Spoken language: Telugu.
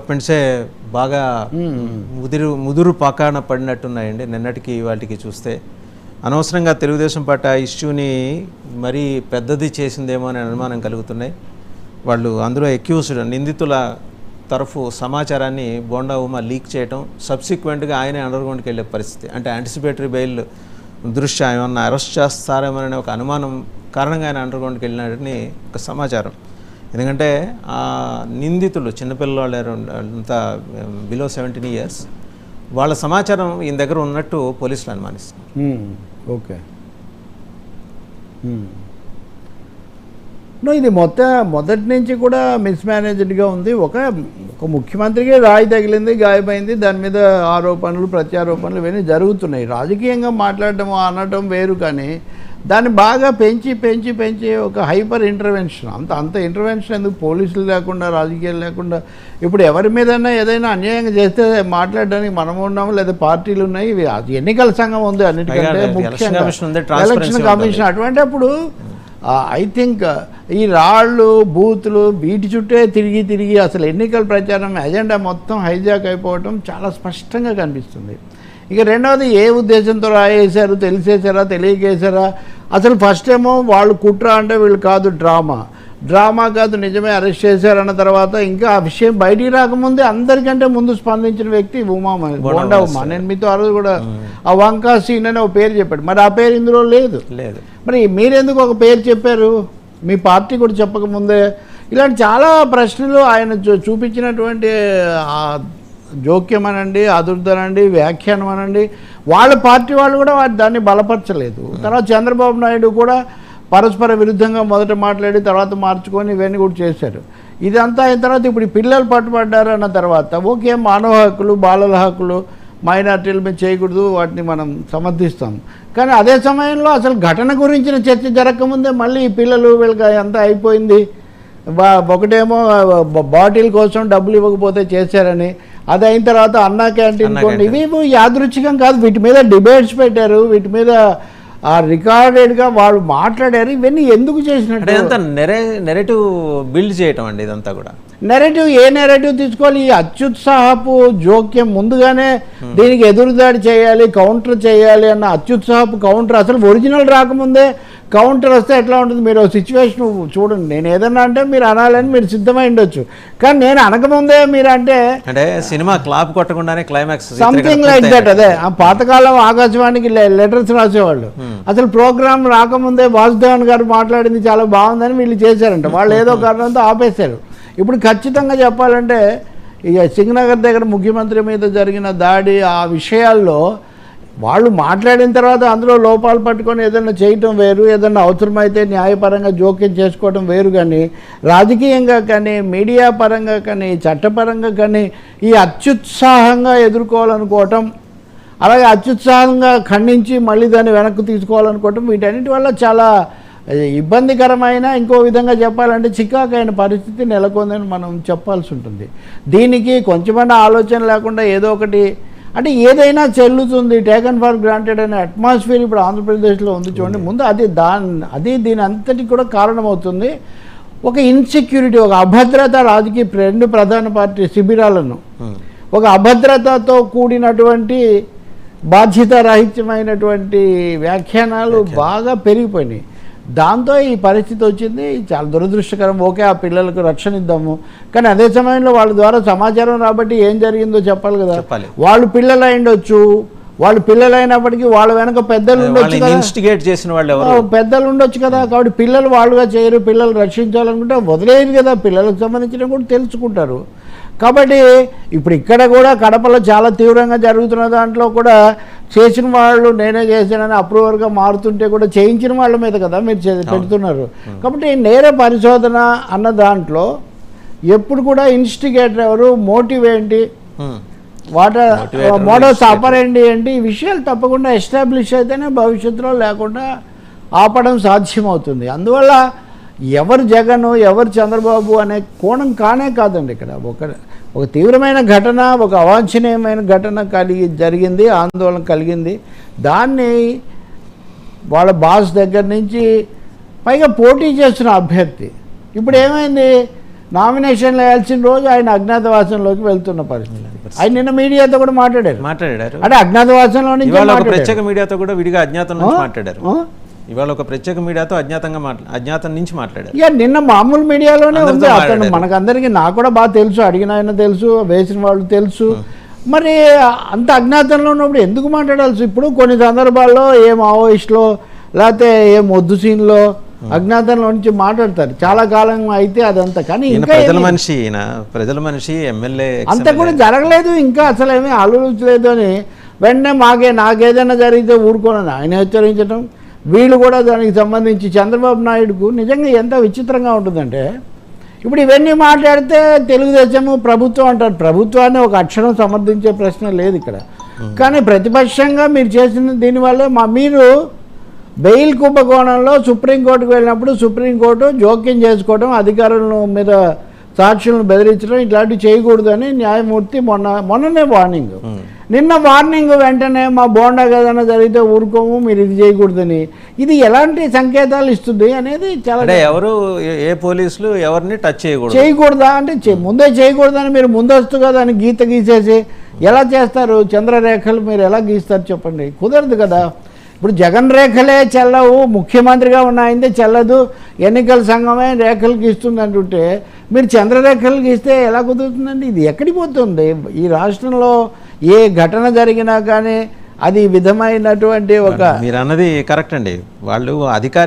డెవలప్మెంట్సే బాగా ముదురు పాకాన పడినట్టున్నాయండి నిన్నటికి వాటికి చూస్తే. అనవసరంగా తెలుగుదేశం పార్టీ ఇష్యూని మరీ పెద్దది చేసిందేమో అనే అనుమానం కలుగుతున్నాయి. వాళ్ళు అందులో అక్యూజ్డ్ నిందితుల తరఫు సమాచారాన్ని బోండా ఉమా లీక్ చేయటం, సబ్సిక్వెంట్గా ఆయనే అండర్గ్రౌండ్కి వెళ్ళే పరిస్థితి. అంటే యాంటిసిపేటరీ బెయిల్ దృష్ట్యా ఏమన్నా అరెస్ట్ చేస్తారేమోననే ఒక అనుమానం కారణంగా ఆయన అండర్గ్రౌండ్కి వెళ్ళినని ఒక సమాచారం. ఎందుకంటే ఆ నిందితులు చిన్నపిల్లలు అంతా బిలో 17 years వాళ్ళ సమాచారం ఈయన దగ్గర ఉన్నట్టు పోలీసులు అనుమానిస్తారు. ఓకే, ఇది మొదటి నుంచి కూడా మిస్మేనేజ్డ్గా ఉంది. ఒక ముఖ్యమంత్రికి రాయి తగిలింది, గాయమైంది, దాని మీద ఆరోపణలు ప్రత్యారోపణలు ఇవన్నీ జరుగుతున్నాయి. రాజకీయంగా మాట్లాడటం అనటం వేరు, కానీ దాన్ని బాగా పెంచి ఒక హైపర్ ఇంటర్వెన్షన్, అంత ఇంటర్వెన్షన్ ఎందుకు? పోలీసులు లేకుండా, రాజకీయాలు లేకుండా ఇప్పుడు ఎవరి మీదైనా ఏదైనా అన్యాయంగా చేస్తే మాట్లాడడానికి మనము ఉన్నాము, లేదా పార్టీలు ఉన్నాయి, ఎన్నికల సంఘం ఉంది, అన్నిటికంటే ముఖ్యంగా ఎలక్షన్ కమిషన్. అటువంటి అప్పుడు ఐ థింక్ ఈ రాళ్ళు బూతులు వీటి చుట్టే తిరిగి అసలు ఎన్నికల ప్రచారం ఎజెండా మొత్తం హైజాక్ అయిపోవటం చాలా స్పష్టంగా కనిపిస్తుంది. ఇక రెండవది, ఏ ఉద్దేశంతో రాయేశారు, తెలిసేసారా తెలియకేసారా? అసలు ఫస్ట్ ఏమో వాళ్ళు కుట్ర అంటే వీళ్ళు కాదు, డ్రామా కాదు, నిజమే అరెస్ట్ చేశారన్న తర్వాత ఇంకా ఆ విషయం బయటికి రాకముందే అందరికంటే ముందు స్పందించిన వ్యక్తి బోండా ఉమా. నేను మీతో ఆ రోజు కూడా ఆ వంకా సీన్ అని ఒక పేరు చెప్పాడు, మరి ఆ పేరు ఇందులో లేదు. మరి మీరెందుకు ఒక పేరు చెప్పారు? మీ పార్టీ కూడా చెప్పకముందే. ఇలాంటి చాలా ప్రశ్నలు ఆయన చూపించినటువంటి జోక్యం అనండి, అదుర్దనండి, వ్యాఖ్యానం అనండి, వాళ్ళ పార్టీ వాళ్ళు కూడా దాన్ని బలపరచలేదు. తర్వాత చంద్రబాబు నాయుడు కూడా పరస్పర విరుద్ధంగా మొదట మాట్లాడి తర్వాత మార్చుకొని ఇవన్నీ కూడా చేశారు. ఇదంతా అయిన తర్వాత ఇప్పుడు పిల్లలు పట్టుబడ్డారు అన్న తర్వాత ఓకే, మానవ హక్కులు, బాలల హక్కులు, మైనార్టీల మీద చేయకూడదు, వాటిని మనం సమర్థిస్తాం. కానీ అదే సమయంలో అసలు ఘటన గురించిన చర్చ జరగకముందే మళ్ళీ ఈ పిల్లలు వీళ్ళకి అంతా అయిపోయింది, ఒకటేమో బాటిల్ కోసం డబ్బులు ఇవ్వకపోతే చేశారని, అది అయిన తర్వాత అన్నా క్యాంటీన్ కొన్ని, ఇవి యాదృచ్ఛికం కాదు, వీటి మీద డిబేట్స్ పెట్టారు, వీటి మీద రికార్డెడ్గా వాళ్ళు మాట్లాడారు. ఇవన్నీ ఎందుకు చేసినట్టు నెరేటివ్ బిల్డ్ చేయటం అండి. ఇదంతా కూడా నెరేటివ్, ఏ నెరేటివ్ తీసుకోవాలి? ఈ అత్యుత్సాహపు జోక్యం, ముందుగానే దీనికి ఎదురుదాడి చేయాలి, కౌంటర్ చేయాలి అన్న అత్యుత్సాహపు కౌంటర్, అసలు ఒరిజినల్ రాకముందే కౌంటర్ వస్తే ఎట్లా ఉంటుంది? మీరు సిచ్యువేషన్ చూడండి, నేను ఏదన్నా అంటే మీరు అనాలని మీరు సిద్ధమై ఉండొచ్చు, కానీ నేను అనకముందే మీరు అంటే సినిమా క్లాప్ కొట్టకుండానే క్లైమాక్స్ సంథింగ్ లైక్ దట్. అదే ఆ పాతకాలం ఆకాశవాణికి లెటర్స్ రాసేవాళ్ళు, అసలు ప్రోగ్రామ్ రాకముందే వాసుదేవన్ గారు మాట్లాడింది చాలా బాగుందని వీళ్ళు చేశారంట, వాళ్ళు ఏదో కారణంతో ఆపేశారు. ఇప్పుడు ఖచ్చితంగా చెప్పాలంటే ఇక సింగనగర్ దగ్గర ముఖ్యమంత్రి మీద జరిగిన దాడి, ఆ విషయాల్లో వాళ్ళు మాట్లాడిన తర్వాత అందులో లోపాలు పట్టుకొని ఏదైనా చేయటం వేరు, ఏదైనా అవసరమైతే న్యాయపరంగా జోక్యం చేసుకోవడం వేరు, కానీ రాజకీయంగా కానీ, మీడియా పరంగా కానీ, చట్టపరంగా కానీ ఈ అత్యుత్సాహంగా ఎదుర్కోవాలనుకోవటం, అలాగే అత్యుత్సాహంగా ఖండించి మళ్ళీ దాన్ని వెనక్కి తీసుకోవాలనుకోవటం, వీటన్నిటి వల్ల చాలా ఇబ్బందికరమైన, ఇంకో విధంగా చెప్పాలంటే చికాకైన పరిస్థితి నెలకొందని మనం చెప్పాల్సి ఉంటుంది. దీనికి కొంచెమన్నా ఆలోచన లేకుండా ఏదో ఒకటి అంటే ఏదైనా చెల్లుతుంది, టేకన్ ఫర్ గ్రాంటెడ్ అనే అట్మాస్ఫియర్ ఇప్పుడు ఆంధ్రప్రదేశ్లో ఉంది చూడండి. ముందు అది దీని అంతటికి కూడా కారణమవుతుంది. ఒక ఇన్సెక్యూరిటీ, ఒక అభద్రత, రాజకీయ రెండు ప్రధాన పార్టీ శిబిరాలను ఒక అభద్రతతో కూడినటువంటి బాధ్యతారాహిత్యమైనటువంటి వ్యాఖ్యానాలు బాగా పెరిగిపోయినాయి. దాంతో ఈ పరిస్థితి వచ్చింది. చాలా దురదృష్టకరం. ఓకే, ఆ పిల్లలకు రక్షణ ఇద్దాము, కానీ అదే సమయంలో వాళ్ళ ద్వారా సమాచారం రాబట్టి ఏం జరిగిందో చెప్పాలి కదా. వాళ్ళు పిల్లలు అయిండొచ్చు, వాళ్ళు పిల్లలైనప్పటికీ వాళ్ళ వెనక పెద్దలు ఉండొచ్చు కదా, ఇన్స్టిగేట్ చేసిన వాళ్ళు పెద్దలు ఉండొచ్చు కదా. కాబట్టి పిల్లలు వాళ్ళుగా చేయరు, పిల్లలు రక్షించాలనుకుంటే వదిలేయరు కదా, పిల్లలకు సంబంధించిన కూడా తెలుసుకుంటారు. కాబట్టి ఇప్పుడు ఇక్కడ కూడా కడపలో చాలా తీవ్రంగా జరుగుతున్న దాంట్లో కూడా చేసిన వాళ్ళు నేనే చేశానని అప్రూవర్గా మారుతుంటే కూడా చేయించిన వాళ్ళ మీద కదా మీరు పెడుతున్నారు. కాబట్టి నేర పరిశోధన అన్న దాంట్లో ఎప్పుడు కూడా ఇన్స్టిగేటర్ ఎవరు, మోటివ్ ఏంటి, మోడస్ ఆపరెండి ఏంటి, ఈ విషయాలు తప్పకుండా ఎస్టాబ్లిష్ అయితేనే భవిష్యత్తులో లేకుండా ఆపడం సాధ్యమవుతుంది. అందువల్ల ఎవరు జగన్, ఎవరు చంద్రబాబు అనే కోణం కానే కాదండి. ఇక్కడ ఒక తీవ్రమైన ఘటన, ఒక అవాంఛనీయమైన ఘటన జరిగింది, ఆందోళన కలిగింది. దాన్ని వాళ్ళ బాస్ దగ్గర నుంచి పైగా పోటీ చేస్తున్న అభ్యర్థి ఇప్పుడు ఏమైంది, నామినేషన్లు వేయాల్సిన రోజు ఆయన అజ్ఞాతవాసంలోకి వెళ్తున్న పరిస్థితి. ఆయన నిన్న మీడియాతో కూడా మాట్లాడారు అంటే అజ్ఞాతవాసంలో నుంచి ఇవాళ ఒక ప్రత్యేక మీడియాతో కూడా విడిగా అజ్ఞాతం నుంచి మాట్లాడారు. ఇవాళ ఒక ప్రత్యేక మీడియాతో అజ్ఞాతం నుంచి మాట్లాడారు. ఇక నిన్న మామూలు మీడియాలోనే ఉంది. అతను మనకందరికీ, నాకు కూడా బాగా తెలుసు, అడిగిన ఆయన తెలుసు, వేసిన వాళ్ళు తెలుసు. మరి అంత అజ్ఞాతంలో ఉన్నప్పుడు ఎందుకు మాట్లాడాల్సి? ఇప్పుడు కొన్ని సందర్భాల్లో ఏ మావోయిస్టులో లేకపోతే ఏ మొద్దు సీన్లో అజ్ఞాతంలో నుంచి మాట్లాడతారు చాలా కాలం అయితే అదంతా. కానీ ఇంకా ప్రజల మనిషి ఎమ్మెల్యే అంత కూడా జరగలేదు, ఇంకా అసలు ఏమీ ఆలోచించలేదు అని వెంటనే నాకేదైనా జరిగితే ఊరుకోనని ఆయన హెచ్చరించడం, వీళ్ళు కూడా దానికి సంబంధించి చంద్రబాబు నాయుడుకు నిజంగా ఎంత విచిత్రంగా ఉంటుందంటే, ఇప్పుడు ఇవన్నీ మాట్లాడితే తెలుగుదేశము ప్రభుత్వం అంటారు. ప్రభుత్వాన్ని ఒక అక్షరం సమర్థించే ప్రశ్న లేదు ఇక్కడ. కానీ ప్రతిపక్షంగా మీరు చేసిన దీనివల్ల మీరు బెయిల్ కుంభకోణంలో సుప్రీంకోర్టుకు వెళ్ళినప్పుడు సుప్రీంకోర్టు జోక్యం చేసుకోవడం, అధికారుల మీద సాక్షులను బెదిరించడం ఇట్లాంటివి చేయకూడదు అని న్యాయమూర్తి మొన్ననే వార్నింగ్. నిన్న వార్నింగ్ వెంటనే మా బోండా ఏదైనా జరిగితే ఊరుకోము, మీరు ఇది చేయకూడదని. ఇది ఎలాంటి సంకేతాలు ఇస్తుంది అనేది చాలా. ఎవరు ఏ పోలీసులు ఎవరిని టచ్ చేయకూడదా అంటే ముందే చేయకూడదని మీరు ముందస్తుగా దాన్ని గీత గీసేసి ఎలా చేస్తారు? చంద్రరేఖలు మీరు ఎలా గీస్తారు చెప్పండి? కుదరదు కదా. ఇప్పుడు జగన్ రేఖలే చెల్లవు, ముఖ్యమంత్రిగా ఉన్న ఆయనదే చెల్లదు, ఎన్నికల సంఘమే రేఖలు గీస్తుంది అంటుంటే మీరు చంద్రరేఖలు గీస్తే ఎలా కుదురుతుందండి? ఇది ఎక్కడికి పోతుంది? ఈ రాష్ట్రంలో ఏ ఘటన జరిగినా కానీ అది విధమైనటువంటి ఒక మీరు అన్నది కరెక్ట్ అండి. వాళ్ళు అధికారిక